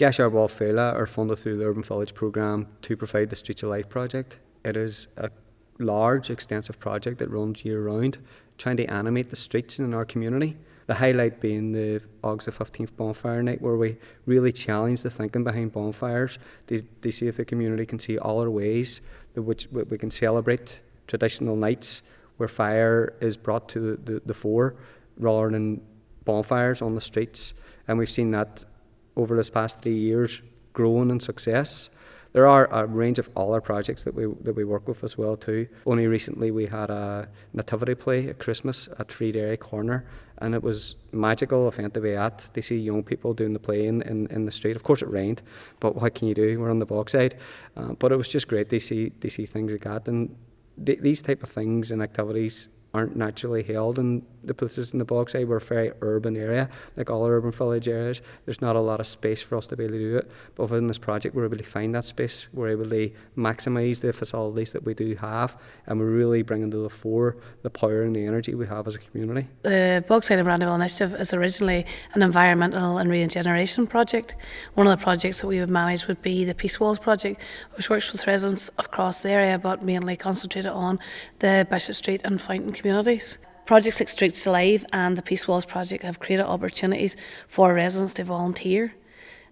Gashar Fela are funded through the Urban Village programme to provide the Streets Alive project. It is a large, extensive project that runs year round, trying to animate the streets in our community. The highlight being the August the 15th bonfire night, where we really challenge the thinking behind bonfires. They see if the community can see all our ways in which we can celebrate traditional nights where fire is brought to the fore rather than bonfires on the streets. And we've seen that over this past 3 years growing in success. There are a range of other projects that we work with as well too. Only recently we had a nativity play at Christmas at Derry Corner, and it was a magical event to be at. To see young people doing the play in the street. Of course it rained, but what can you do? We're on the bogside. But it was just great to see things like that. And these type of things and activities aren't naturally held in the places in the bogside. We're a very urban area, like all urban village areas. There's not a lot of space for us to be able to do it. But within this project, we're able to find that space. We're able to maximise the facilities that we do have, and we're really bringing to the fore the power and the energy we have as a community. The Bogside and Brandywell Initiative is originally an environmental and regeneration project. One of the projects that we would manage would be the Peace Walls project, which works with residents across the area, but mainly concentrated on the Bishop Street and Fountain communities. Projects like Streets Alive and the Peace Walls project have created opportunities for residents to volunteer,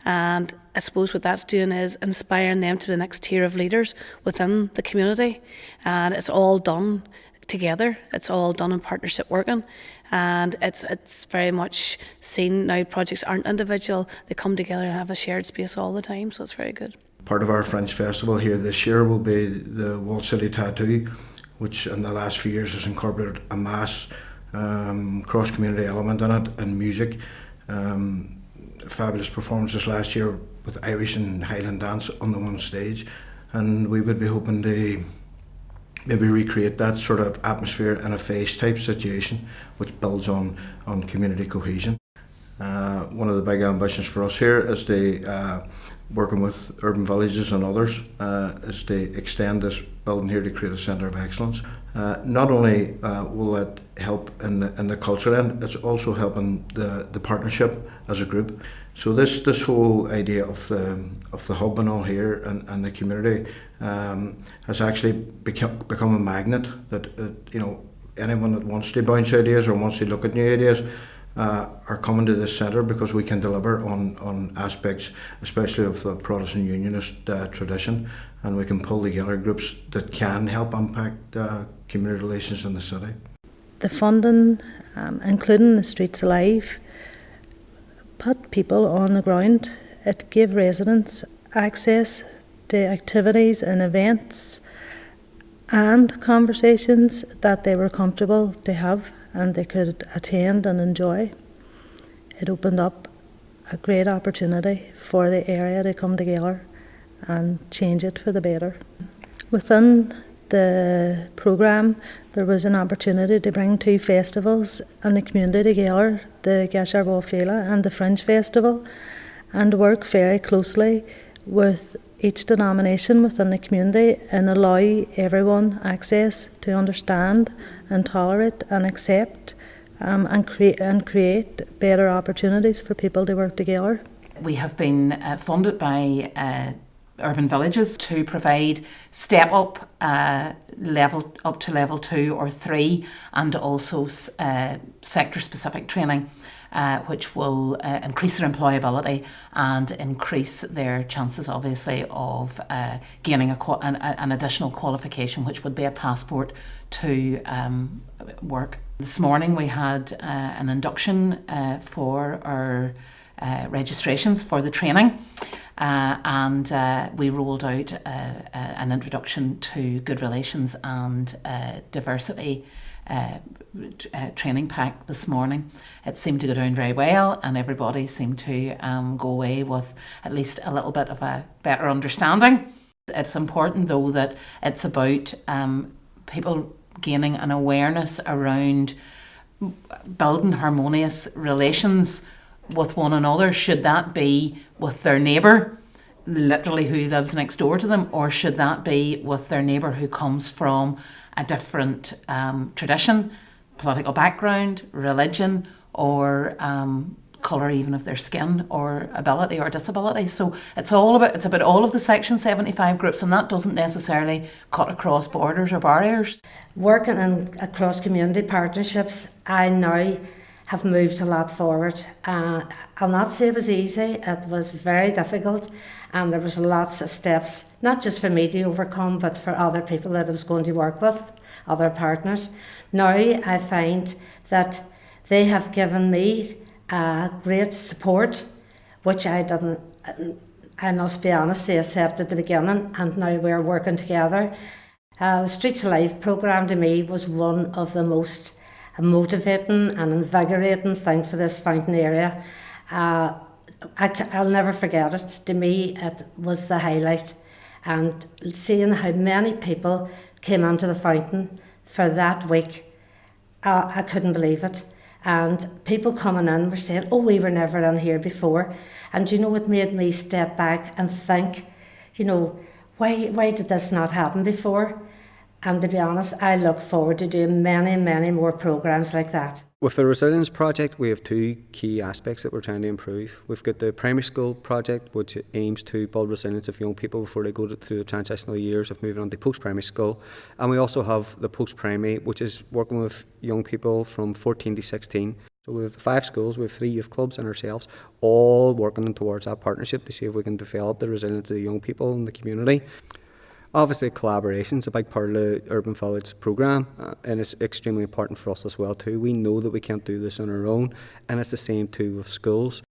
and I suppose what that's doing is inspiring them to the next tier of leaders within the community, and it's all done together, it's all done in partnership working, and it's very much seen now. Projects aren't individual, they come together and have a shared space all the time, so it's very good. Part of our Fringe Festival here this year will be the Wall City Tattoo, which in the last few years has incorporated a mass cross-community element in it, and music. Fabulous performances last year with Irish and Highland dance on the one stage, and we would be hoping to maybe recreate that sort of atmosphere in a face type situation, which builds on community cohesion. One of the big ambitions for us here is to, working with urban villages and others, is to extend this building here to create a centre of excellence. Not only will it help in the cultural end, it's also helping the partnership as a group. So this whole idea of the hub and all here and the community has actually become a magnet that anyone that wants to bounce ideas or wants to look at new ideas are coming to this centre, because we can deliver on aspects, especially of the Protestant Unionist tradition, and we can pull together groups that can help impact community relations in the city. The funding, including the Streets Alive, put people on the ground. It gave residents access to activities and events and conversations that they were comfortable to have and they could attend and enjoy. It opened up a great opportunity for the area to come together and change it for the better. Within the programme, there was an opportunity to bring two festivals in the community together, the Gashar Fela and the Fringe Festival, and work very closely with each denomination within the community and allow everyone access to understand and tolerate and accept and create better opportunities for people to work together. We have been funded by urban villages to provide step up level up to level 2 or 3, and also sector specific training, which will increase their employability and increase their chances, obviously, of gaining an additional qualification, which would be a passport to work. This morning we had an induction for our registrations for the training, and we rolled out an introduction to good relations and diversity training pack this morning. It seemed to go down very well, and everybody seemed to go away with at least a little bit of a better understanding. It's important, though, that it's about people gaining an awareness around building harmonious relations with one another. Should that be with their neighbour, literally who lives next door to them, or should that be with their neighbour who comes from a different tradition, political background, religion, or colour even of their skin or ability or disability. So it's about all of the Section 75 groups, and that doesn't necessarily cut across borders or barriers. Working across community partnerships, I now have moved a lot forward. I'll not say it was easy, it was very difficult, and there was lots of steps, not just for me to overcome, but for other people that I was going to work with, other partners. Now I find that they have given me great support, which I didn't, I must be honest, say accept at the beginning, and now we're working together. The Streets Alive programme to me was one of the most motivating and invigorating things for this fountain area. I'll never forget it. To me, it was the highlight. And seeing how many people came onto the fountain for that week, I couldn't believe it. And people coming in were saying, oh, we were never in here before. And you know, it made me step back and think, you know, why did this not happen before? And to be honest, I look forward to doing many, many more programmes like that. With the Resilience Project, we have two key aspects that we're trying to improve. We've got the primary school project, which aims to build resilience of young people before they go through the transitional years of moving on to post-primary school. And we also have the post-primary, which is working with young people from 14 to 16. So we have 5 schools, we have 3 youth clubs and ourselves, all working towards that partnership to see if we can develop the resilience of the young people in the community. Obviously, collaboration is a big part of the Urban Village programme, and it's extremely important for us as well too. We know that we can't do this on our own, and it's the same too with schools.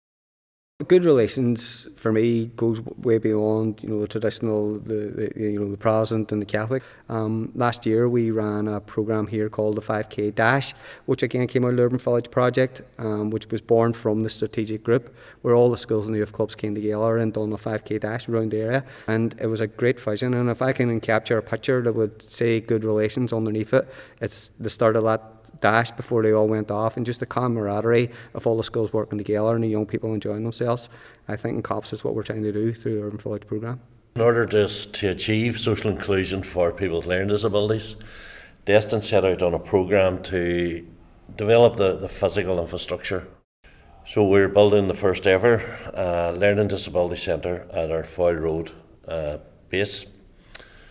Good relations for me goes way beyond, you know, the traditional, the Protestant and the Catholic. Last year we ran a programme here called the 5K Dash, which again came out of the Urban Village project, which was born from the strategic group, where all the schools and the youth clubs came together and done a 5K Dash around the area, and it was a great vision. And if I can capture a picture that would say good relations underneath it, it's the start of that dash before they all went off, and just the camaraderie of all the schools working together and the young people enjoying themselves. I think in COPS is what we're trying to do through the Urban Village programme. In order to achieve social inclusion for people with learning disabilities, Destin set out on a programme to develop the physical infrastructure. So we're building the first ever learning disability centre at our Foyle Road base.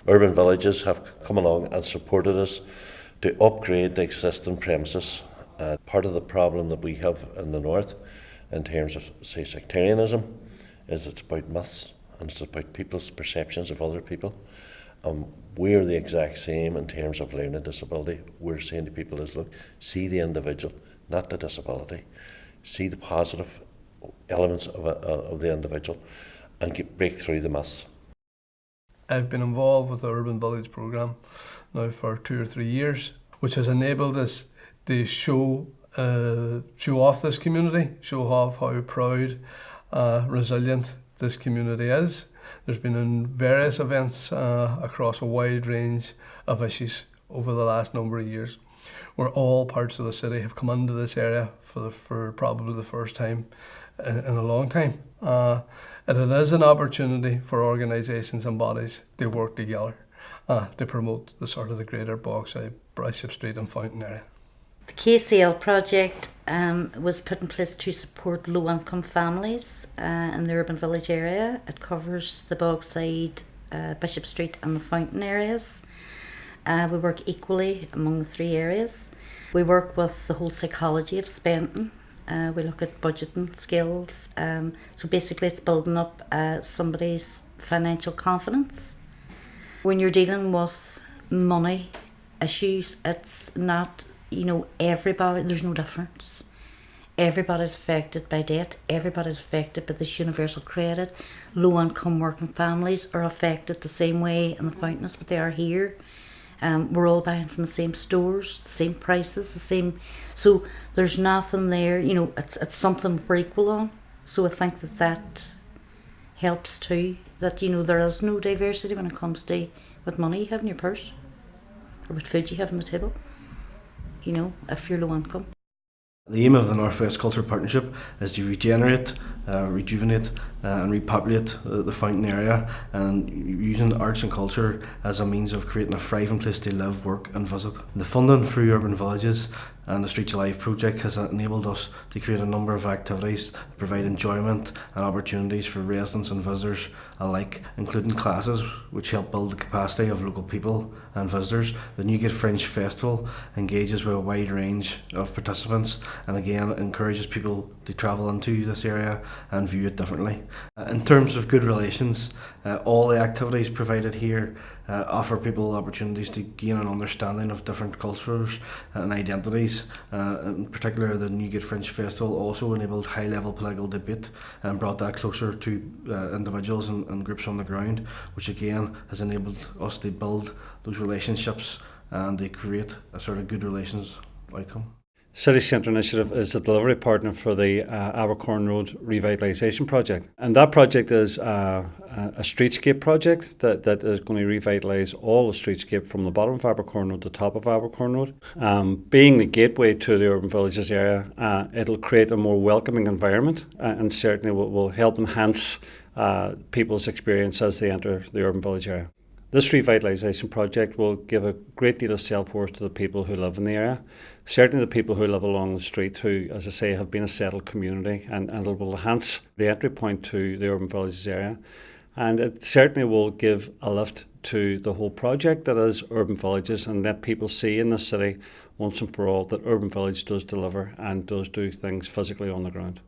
Urban Villages have come along and supported us to upgrade the existing premises. Part of the problem that we have in the north in terms of, say, sectarianism is it's about myths and it's about people's perceptions of other people. We're the exact same in terms of learning disability. We're saying to people is, look, see the individual, not the disability. See the positive elements of the individual and break through the myths. I've been involved with the Urban Village programme now for 2 or 3 years, which has enabled us to show off this community, show off how proud, resilient this community is. There's been various events across a wide range of issues over the last number of years, where all parts of the city have come into this area for probably the first time in a long time. And it is an opportunity for organisations and bodies to work together to promote the sort of the greater Bogside, Bishop Street and Fountain area. The KCL project was put in place to support low-income families in the Urban Village area. It covers the Bogside, Bishop Street and the Fountain areas. We work equally among the 3 areas. We work with the whole psychology of spending. We look at budgeting skills. So basically it's building up somebody's financial confidence. When you're dealing with money issues, it's not, you know, everybody, there's no difference. Everybody's affected by debt, everybody's affected by this universal credit. Low income working families are affected the same way in the Fountain as what they are here. We're all buying from the same stores, the same prices, the same, so there's nothing there, you know, it's something we're equal on. So I think that helps too, that, you know, there is no diversity when it comes to what money you have in your purse or what food you have on the table, you know, if you're low income. The aim of the North West Cultural Partnership is to regenerate, rejuvenate and repopulate the Fountain area, and using arts and culture as a means of creating a thriving place to live, work and visit. The funding through Urban Villages And the Streets Alive project has enabled us to create a number of activities that provide enjoyment and opportunities for residents and visitors alike, including classes which help build the capacity of local people and visitors. The Newgate Fringe Festival engages with a wide range of participants and again encourages people to travel into this area and view it differently. In terms of good relations, all the activities provided here offer people opportunities to gain an understanding of different cultures and identities. In particular, the Newgate Fringe Festival also enabled high-level political debate and brought that closer to individuals and groups on the ground, which again has enabled us to build those relationships and to create a sort of good relations outcome. City Centre Initiative is a delivery partner for the Abercorn Road Revitalisation Project. And that project is a streetscape project that is going to revitalise all the streetscape from the bottom of Abercorn Road to the top of Abercorn Road. Being the gateway to the urban villages area, it'll create a more welcoming environment and certainly will help enhance people's experience as they enter the urban village area. This revitalisation project will give a great deal of self-worth to the people who live in the area, certainly the people who live along the street who, as I say, have been a settled community, and it will enhance the entry point to the urban villages area. And it certainly will give a lift to the whole project that is urban villages, and let people see in the city once and for all that urban village does deliver and does do things physically on the ground.